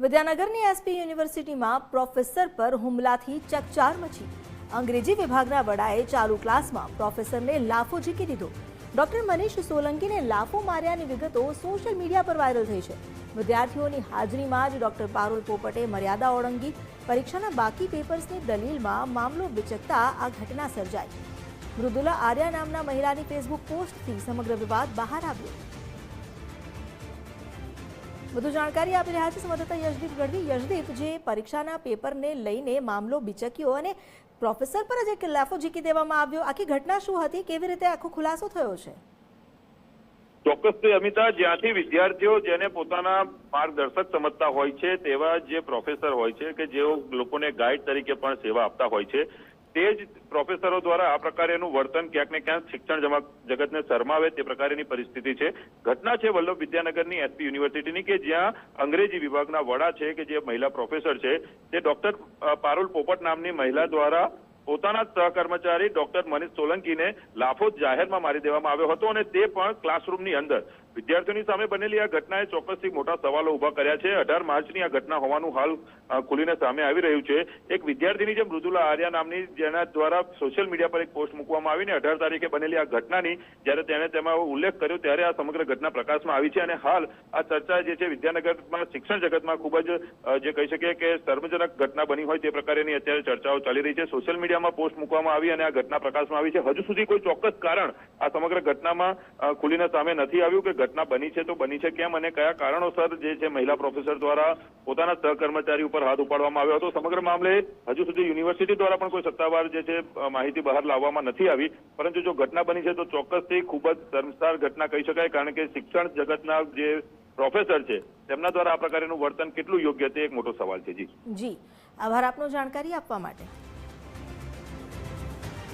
વિદ્યાનગરની SP યુનિવર્સિટીમાં professor પર હુમલાથી ચકચાર મચી। અંગ્રેજી વિભાગના વડાએ ચાલુ ક્લાસમાં પ્રોફેસરને લાફો ઝીકી દીધો। ડોક્ટર મનીષ સોલંકીને લાફો માર્યાની વિગતો સોશિયલ મીડિયા પર વાયરલ થઈ છે। વિદ્યાર્થીઓની હાજરીમાં જ ડોક્ટર પારુલ પોપટે મર્યાદા ઓળંગી પરીક્ષાના બાકી પેપર્સની દલીલમાં મામલો વિચકતા આ ઘટના સર્જાઈ। મૃદુલા આર્યા નામના મહિલાની ફેસબુક પોસ્ટથી સમગ્ર વિવાદ બહાર આવ્યો। વધુ જાણકારી આપી રહ્યા છે સંવાદદાતા યશદીપ ગઢવી। યશદીપ, જે પરીક્ષાના પેપરને લઈને મામલો બિચક્યો અને પ્રોફેસર પર જ એક લાફો ઝીકી દેવામાં આવ્યો, આખી ઘટના શું હતી, કેવી રીતે આખો ખુલાસો થયો છે? ચોક્કસથી અમિતા, જ્યાંથી વિદ્યાર્થીઓ જેને પોતાના માર્ગદર્શક સમજતા હોય છે તેવા જે પ્રોફેસર હોય છે કે જેઓ લોકોને ગાઈડ તરીકે પણ સેવા આપતા હોય છે, તે જ પ્રોફેસરો દ્વારા આ પ્રકારેનું વર્તન ક્યાંક ને ક્યાંક શિક્ષણ જગતને શરમાવે તે પ્રકારની પરિસ્થિતિ છે। ઘટના છે વલ્લભ વિદ્યાનગરની એસપી યુનિવર્સિટીની કે જ્યાં અંગ્રેજી વિભાગના વડા છે કે જે મહિલા પ્રોફેસર છે તે ડોક્ટર પારુલ પોપટ નામની મહિલા દ્વારા પોતાના સહકર્મચારી ડોક્ટર મનીષ સોલંકીને લાફો જાહેરમાં મારી દેવામાં આવ્યો હતો અને તે પણ ક્લાસરૂમની અંદર। વિદ્યાર્થીઓની સામે બનેલી આ ઘટનાએ ચોક્કસથી મોટા સવાલો ઉભા કર્યા છે। 18 માર્ચની આ ઘટના હોવાનું હાલ ખુલીને સામે આવી રહ્યું છે। એક વિદ્યાર્થીની જે મૃદુલા આર્યા નામની જેના દ્વારા સોશિયલ મીડિયા પર એક પોસ્ટ મૂકવામાં આવીને 18 તારીખે બનેલી આ ઘટનાની જ્યારે તેણે તેમાં ઉલ્લેખ કર્યો ત્યારે આ સમગ્ર ઘટના પ્રકાશમાં આવી છે અને હાલ આ ચર્ચા જે છે વિદ્યાનગરમાં શિક્ષણ જગતમાં ખૂબ જ જે કહી શકીએ કે શર્મજનક ઘટના બની હોય તે પ્રકારની અત્યારે ચર્ચાઓ ચાલી રહી છે। સોશિયલ મીડિયામાં પોસ્ટ મૂકવામાં આવી અને આ ઘટના પ્રકાશમાં આવી છે। હજુ સુધી કોઈ ચોક્કસ કારણ આ સમગ્ર ઘટનામાં ખુલીને સામે નથી આવ્યું કે ઘટના બની છે તો બની છે કેમ અને કયા કારણોસર જે છે મહિલા પ્રોફેસર દ્વારા પોતાના સહકર્મચારી ઉપર હાથ ઉપાડવામાં આવ્યો હતો। સમગ્ર મામલે હજુ સુધી યુનિવર્સિટી દ્વારા પણ કોઈ સત્તાવાર જે છે માહિતી બહાર લાવવામાં નથી આવી, પરંતુ જો ઘટના બની છે તો ચોક્કસથી ખૂબ જ શર્મસાર ઘટના કહી શકાય, કારણ કે શિક્ષણ જગતના જે પ્રોફેસર છે તેમના દ્વારા આ પ્રકારનું વર્તન કેટલું યોગ્ય તે એક મોટો સવાલ છે। જી આભાર આપનો જાણકારી આપવા માટે।